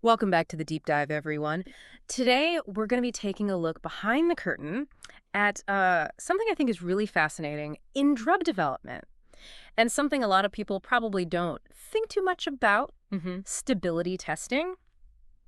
Welcome back to the deep dive, everyone. Today, we're going to be taking a look behind the curtain at something I think is really fascinating in drug development, and something a lot of people probably don't think too much about, stability testing.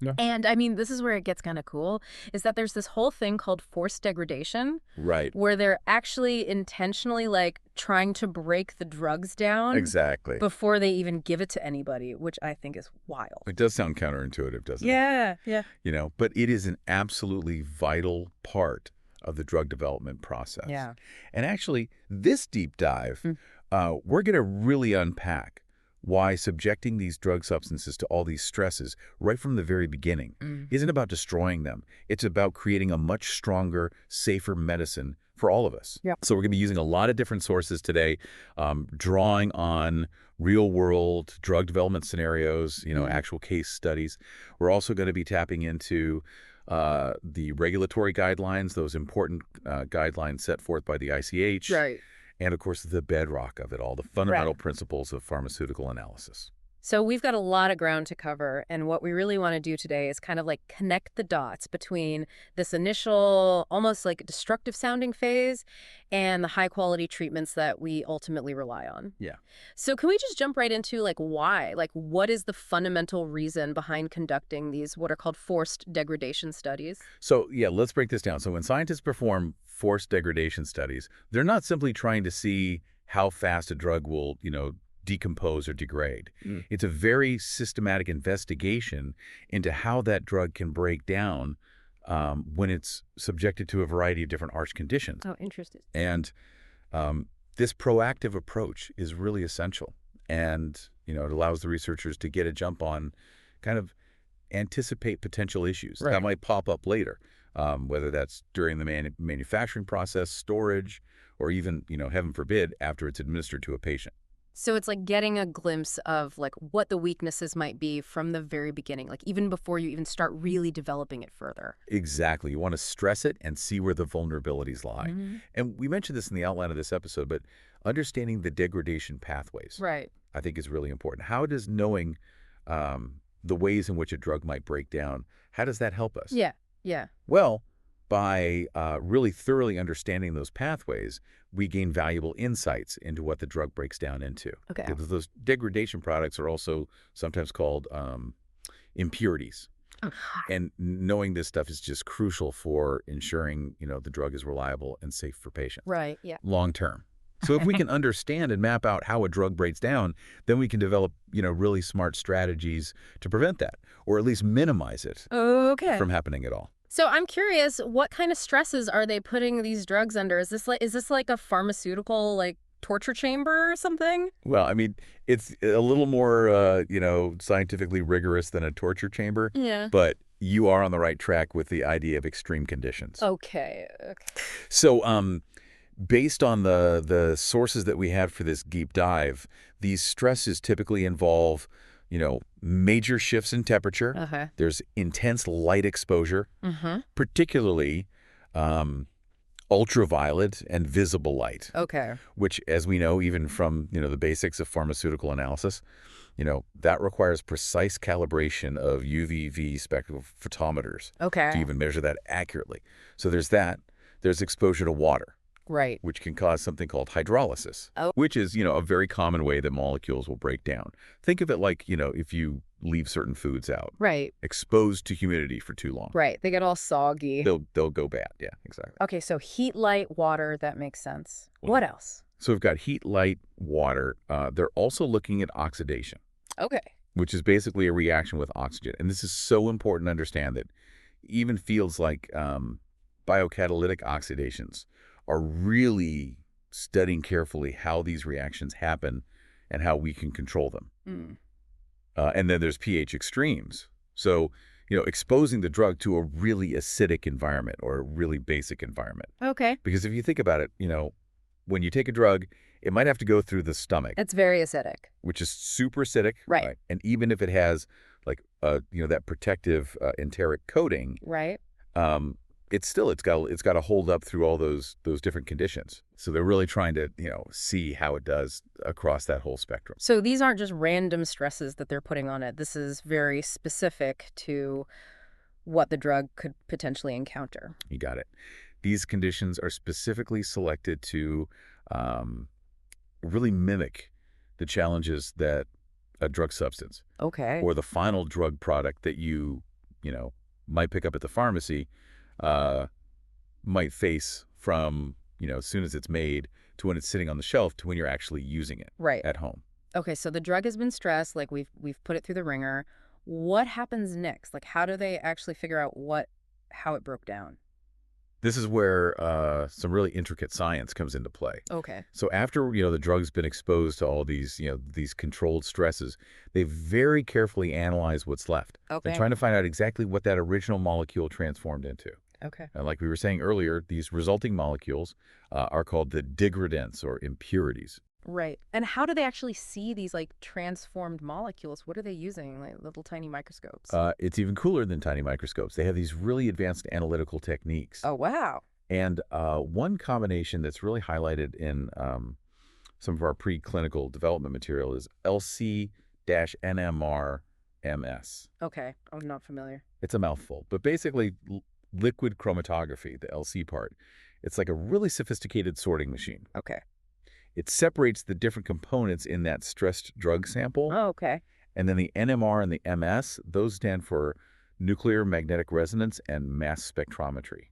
Yeah. And I mean, this is where it gets kind of cool, is that there's this whole thing called forced degradation, Right. where they're actually intentionally like trying to break the drugs down Exactly. before they even give it to anybody, which I think is wild. It does sound counterintuitive, doesn't it? Yeah. But it is an absolutely vital part of the drug development process. Yeah. And actually, this deep dive, Mm. we're going to really unpack why subjecting these drug substances to all these stresses right from the very beginning isn't about destroying them. It's about creating a much stronger, safer medicine for all of us. Yep. So we're going to be using a lot of different sources today, drawing on real-world drug development scenarios, actual case studies. We're also going to be tapping into the regulatory guidelines, those important guidelines set forth by the ICH. Right. And, of course, the bedrock of it all, the fundamental principles of pharmaceutical analysis. So we've got a lot of ground to cover, and what we really want to do today is kind of like connect the dots between this initial, almost like destructive sounding phase and the high quality treatments that we ultimately rely on. Yeah. So can we just jump right into like why? Like what is the fundamental reason behind conducting these what are called forced degradation studies? So, yeah, let's break this down. So when scientists perform forced degradation studies, they're not simply trying to see how fast a drug will, decompose or degrade. It's a very systematic investigation into how that drug can break down when it's subjected to a variety of different harsh conditions. Oh, interesting. And this proactive approach is really essential. And, it allows the researchers to get a jump on kind of anticipate potential issues that might pop up later, whether that's during the manufacturing process, storage, or even, heaven forbid, after it's administered to a patient. So it's like getting a glimpse of like what the weaknesses might be from the very beginning, like even before you even start really developing it further. Exactly. You want to stress it and see where the vulnerabilities lie. And we mentioned this in the outline of this episode, but understanding the degradation pathways, Right. I think is really important. How does knowing the ways in which a drug might break down, how does that help us? Yeah. Well, by really thoroughly understanding those pathways, we gain valuable insights into what the drug breaks down into. Okay. Because those degradation products are also sometimes called impurities. Oh. And knowing this stuff is just crucial for ensuring, the drug is reliable and safe for patients. Right. Yeah. Long term. So if we can understand and map out how a drug breaks down, then we can develop, really smart strategies to prevent that, or at least minimize it from happening at all. So I'm curious, what kind of stresses are they putting these drugs under? Is this like a pharmaceutical like torture chamber or something? Well, I mean, it's a little more, scientifically rigorous than a torture chamber. Yeah. But you are on the right track with the idea of extreme conditions. Okay. So, based on the sources that we have for this deep dive, these stresses typically involve, major shifts in temperature. Okay. There's intense light exposure, particularly ultraviolet and visible light. Okay. Which, as we know, even from, the basics of pharmaceutical analysis, that requires precise calibration of UVV spectrophotometers Okay. to even measure that accurately. So there's that. There's exposure to water, Right. which can cause something called hydrolysis, Oh. which is, a very common way that molecules will break down. Think of it like, if you leave certain foods out, Right. exposed to humidity for too long. Right. They get all soggy. They'll go bad. Yeah, exactly. Okay, so heat, light, water, that makes sense. What else? So we've got heat, light, water. They're also looking at oxidation, Okay. which is basically a reaction with oxygen. And this is so important to understand that even fields like biocatalytic oxidations are really studying carefully how these reactions happen and how we can control them. And then there's pH extremes. So, exposing the drug to a really acidic environment or a really basic environment. Okay. Because if you think about it, when you take a drug, it might have to go through the stomach, It's very acidic. which is super acidic. Right. And even if it has like, that protective enteric coating, Right. it's got to hold up through all those different conditions. So they're really trying to, see how it does across that whole spectrum. So these aren't just random stresses that they're putting on it. This is very specific to what the drug could potentially encounter. You got it. These conditions are specifically selected to um, really mimic the challenges that a drug substance Okay. or the final drug product that you know, might pick up at the pharmacy uh, might face from, as soon as it's made to when it's sitting on the shelf to when you're actually using it Right. at home. Okay, so the drug has been stressed, like we've put it through the ringer. What happens next? Like how do they actually figure out how it broke down? This is where some really intricate science comes into play. Okay. So after, the drug's been exposed to all these, these controlled stresses, they very carefully analyze what's left. They're Okay. trying to find out exactly what that original molecule transformed into. Okay. And like we were saying earlier, these resulting molecules are called the degradants or impurities. Right. And how do they actually see these like transformed molecules? What are they using? Like little tiny microscopes? It's even cooler than tiny microscopes. They have these really advanced analytical techniques. Oh, wow. And one combination that's really highlighted in some of our preclinical development material is LC-NMR-MS. Okay. I'm not familiar. It's a mouthful, but basically liquid chromatography, the LC part, it's like a really sophisticated sorting machine. Okay. It separates the different components in that stressed drug sample. Oh, okay. And then the NMR and the MS, those stand for nuclear magnetic resonance and mass spectrometry.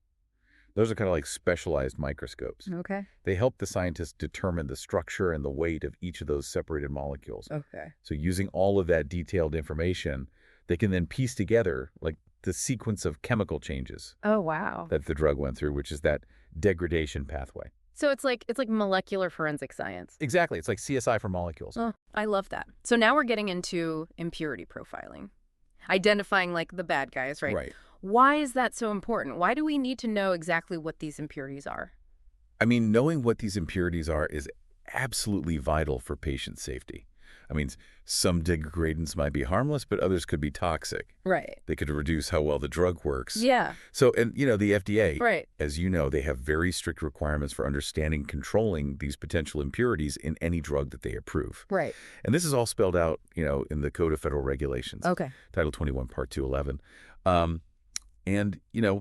Those are kind of like specialized microscopes. Okay. They help the scientists determine the structure and the weight of each of those separated molecules. Okay. So using all of that detailed information, they can then piece together like the sequence of chemical changes Oh, wow. that the drug went through, which is that degradation pathway. So it's like molecular forensic science. Exactly. It's like CSI for molecules. Oh, I love that. So now we're getting into impurity profiling, identifying like the bad guys, right? Right. Why is that so important? Why do we need to know exactly what these impurities are? I mean, knowing what these impurities are is absolutely vital for patient safety. I mean, some degradants might be harmless, but others could be toxic. Right. They could reduce how well the drug works. Yeah. So, and the FDA, Right. as you know, they have very strict requirements for understanding, controlling these potential impurities in any drug that they approve. Right. And this is all spelled out, in the Code of Federal Regulations, Okay. Title 21, Part 211. And,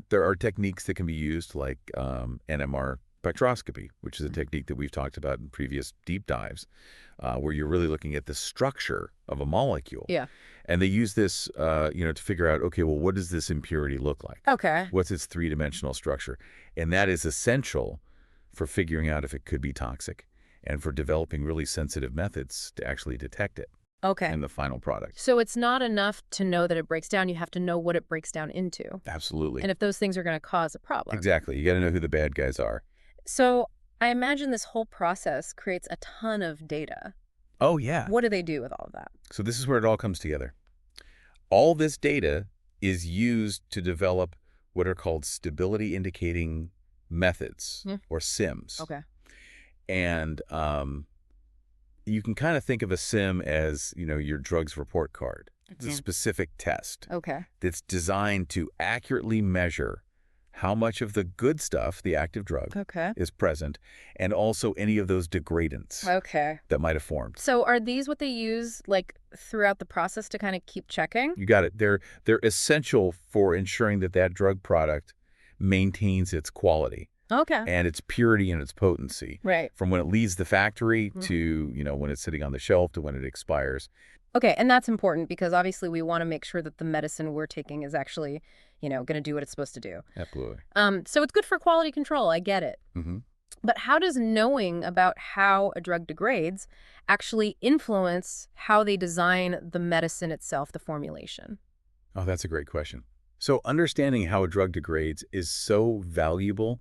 there are techniques that can be used like NMR spectroscopy, which is a technique that we've talked about in previous deep dives, where you're really looking at the structure of a molecule. Yeah. And they use this, to figure out, okay, well, what does this impurity look like? Okay. What's its three-dimensional structure? And that is essential for figuring out if it could be toxic and for developing really sensitive methods to actually detect it Okay. in the final product. So it's not enough to know that it breaks down. You have to know what it breaks down into. Absolutely. And if those things are going to cause a problem. Exactly. You got to know who the bad guys are. So I imagine this whole process creates a ton of data. Oh, yeah. What do they do with all of that? So this is where it all comes together. All this data is used to develop what are called stability indicating methods, or SIMs. Okay. And you can kind of think of a SIM as, your drug's report card. It's a specific test Okay. that's designed to accurately measure how much of the good stuff, the active drug, Okay. is present, and also any of those degradants Okay. that might have formed. So are these what they use like throughout the process to kind of keep checking? You got it. They're essential for ensuring that that drug product maintains its quality Okay. and its purity and its potency Right. from when it leaves the factory to, when it's sitting on the shelf to when it expires. Okay, and that's important because obviously we want to make sure that the medicine we're taking is actually, going to do what it's supposed to do. Absolutely. So it's good for quality control. I get it. Mm-hmm. But how does knowing about how a drug degrades actually influence how they design the medicine itself, the formulation? Oh, that's a great question. So understanding how a drug degrades is so valuable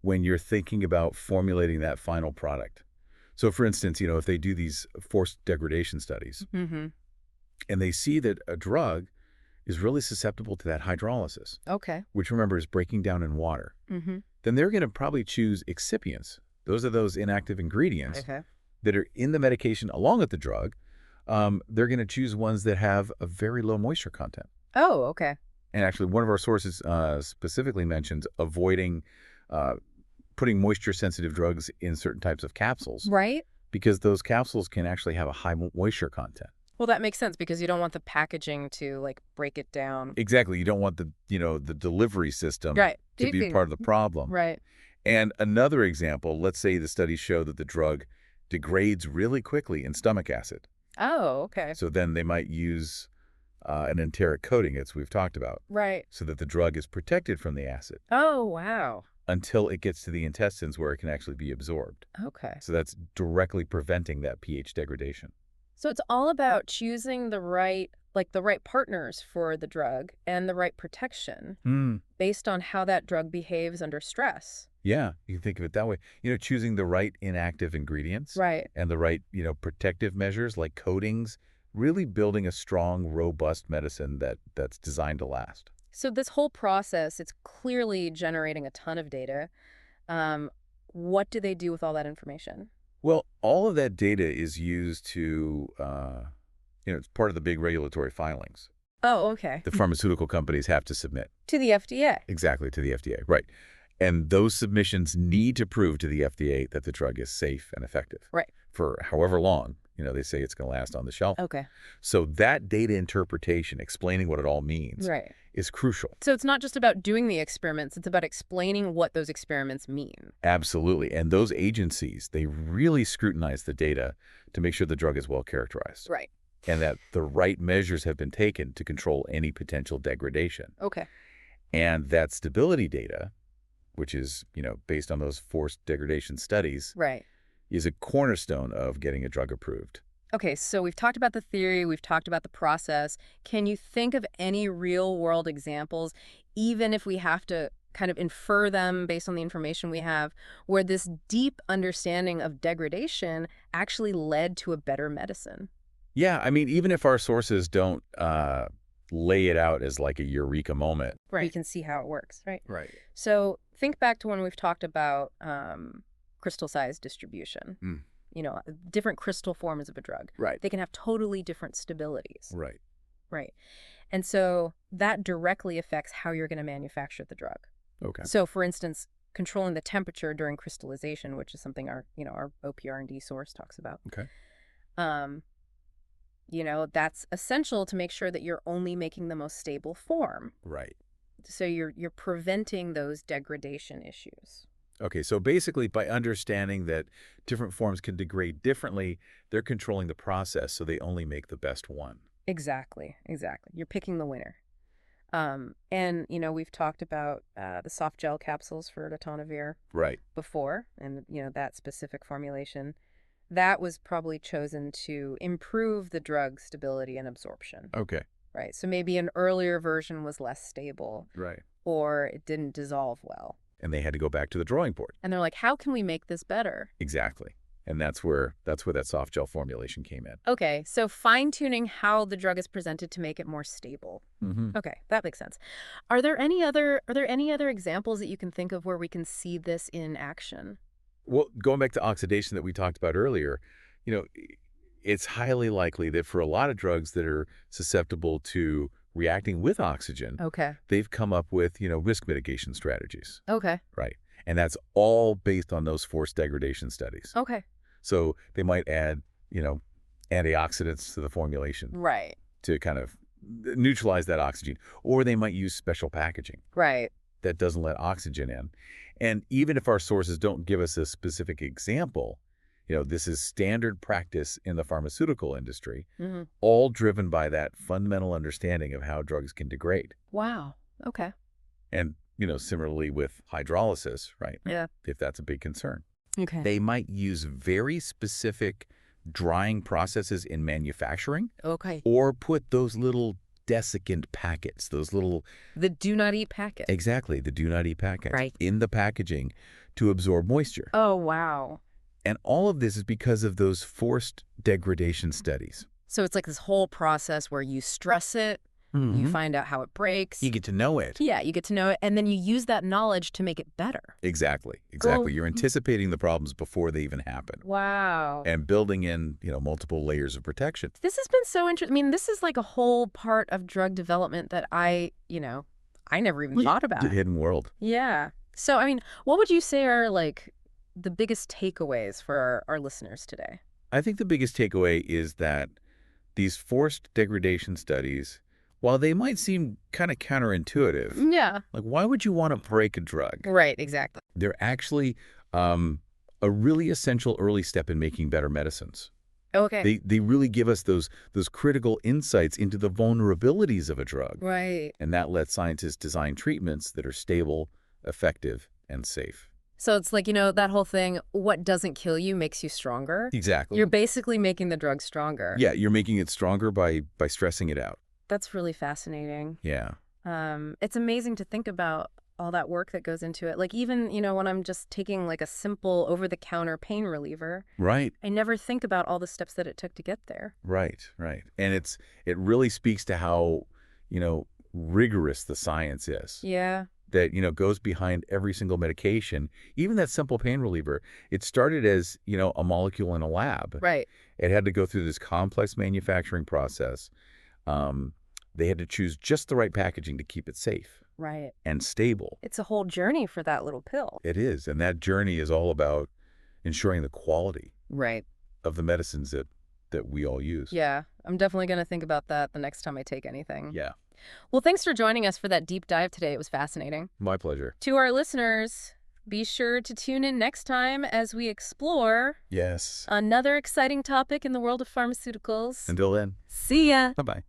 when you're thinking about formulating that final product. So for instance, if they do these forced degradation studies Mm-hmm. and they see that a drug is really susceptible to that hydrolysis, Okay. which remember is breaking down in water, Mm-hmm. then they're going to probably choose excipients. Those are those inactive ingredients Okay. that are in the medication along with the drug. They're going to choose ones that have a very low moisture content. Oh, okay. And actually, one of our sources specifically mentions avoiding uh, putting moisture-sensitive drugs in certain types of capsules Right? because those capsules can actually have a high moisture content. Well, that makes sense because you don't want the packaging to, like, break it down. Exactly. You don't want the delivery system Right. to be part of the problem. Right. And another example, let's say the studies show that the drug degrades really quickly in stomach acid. Oh, okay. So then they might use an enteric coating, as we've talked about, Right. so that the drug is protected from the acid Oh, wow. until it gets to the intestines where it can actually be absorbed. Okay. So that's directly preventing that pH degradation. So it's all about choosing the right, like the right partners for the drug and the right protection Hmm. based on how that drug behaves under stress. Yeah, you can think of it that way. Choosing the right inactive ingredients Right. and the right, protective measures like coatings, really building a strong, robust medicine that's designed to last. So this whole process, it's clearly generating a ton of data. Um, what do they do with all that information? Well, all of that data is used to, it's part of the big regulatory filings Oh, okay. the pharmaceutical companies have to submit. To the FDA. Exactly, to the FDA, right. And those submissions need to prove to the FDA that the drug is safe and effective. Right. For however long, they say it's going to last on the shelf. Okay. So that data interpretation, explaining what it all means, Right. is crucial. So it's not just about doing the experiments, it's about explaining what those experiments mean. Absolutely. And those agencies, they really scrutinize the data to make sure the drug is well characterized. Right. And that the right measures have been taken to control any potential degradation. Okay. And that stability data, which is, based on those forced degradation studies, Right. is a cornerstone of getting a drug approved. Okay, so we've talked about the theory, we've talked about the process. Can you think of any real-world examples, even if we have to kind of infer them based on the information we have, where this deep understanding of degradation actually led to a better medicine? Yeah, I mean, even if our sources don't lay it out as like a eureka moment. Right. We can see how it works, right? Right. So think back to when we've talked about crystal size distribution. Mm. Different crystal forms of a drug. Right. They can have totally different stabilities. Right. Right. And so that directly affects how you're going to manufacture the drug. Okay. So for instance, controlling the temperature during crystallization, which is something our OPR&D source talks about. Okay. That's essential to make sure that you're only making the most stable form. Right. So you're preventing those degradation issues. Okay, so basically by understanding that different forms can degrade differently, they're controlling the process so they only make the best one. Exactly. You're picking the winner. And we've talked about the soft gel capsules for ritonavir Right. before, and that specific formulation. That was probably chosen to improve the drug stability and absorption. Okay. Right. So maybe an earlier version was less stable. Right. Or it didn't dissolve well. And they had to go back to the drawing board. And they're like, how can we make this better? Exactly. And that's where that soft gel formulation came in. Okay, so fine-tuning how the drug is presented to make it more stable. Mm-hmm. Okay, that makes sense. Are there any other examples that you can think of where we can see this in action? Well, going back to oxidation that we talked about earlier, it's highly likely that for a lot of drugs that are susceptible to reacting with oxygen, Okay. they've come up with, risk mitigation strategies. Okay. Right. And that's all based on those forced degradation studies. Okay. So they might add, anti-oxidants to the formulation Right. to kind of neutralize that oxygen. Or they might use special packaging Right. that doesn't let oxygen in. And even if our sources don't give us a specific example, this is standard practice in the pharmaceutical industry, Mm-hmm. all driven by that fundamental understanding of how drugs can degrade. Wow. Okay. And, similarly with hydrolysis, right? Yeah. If that's a big concern. Okay. They might use very specific drying processes in manufacturing Okay. or put those little desiccant packets, those little... The do not eat packet. Exactly, the do not eat packets Right. in the packaging to absorb moisture. Oh, wow. And all of this is because of those forced degradation studies. So it's like this whole process where you stress it, You Hmm. find out how it breaks. You get to know it. Yeah, you get to know it, and then you use that knowledge to make it better. Exactly. Go. Exactly. You're anticipating the problems before they even happen Wow. and building in, multiple layers of protection. This has been so interesting. I mean, this is like a whole part of drug development that I never even thought The about. hidden world. Yeah. So, I mean, what would you say are like the biggest takeaways for our listeners today? I think the biggest takeaway is that these forced degradation studies, while they might seem kind of counterintuitive, Yeah. like why would you want to break a drug? Right, exactly. They're actually a really essential early step in making better medicines. Okay. They really give us those critical insights into the vulnerabilities of a drug. Right. And that lets scientists design treatments that are stable, effective, and safe. So it's like, that whole thing, what doesn't kill you makes you stronger. Exactly. You're basically making the drug stronger. Yeah, you're making it stronger by stressing it out. That's really fascinating. Yeah. It's amazing to think about all that work that goes into it. Like even, when I'm just taking like a simple over-the-counter pain reliever, Right. I never think about all the steps that it took to get there. Right. Right. And it really speaks to how, rigorous the science is. Yeah. That, goes behind every single medication. Even that simple pain reliever, it started as, a molecule in a lab. Right. It had to go through this complex manufacturing process. They had to choose just the right packaging to keep it safe Right. and stable. It's a whole journey for that little pill. It is. And that journey is all about ensuring the quality Right. of the medicines that we all use. Yeah. I'm definitely going to think about that the next time I take anything. Yeah. Well, thanks for joining us for that deep dive today. It was fascinating. My pleasure. To our listeners, be sure to tune in next time as we explore Yes. another exciting topic in the world of pharmaceuticals. Until then, See ya! bye-bye.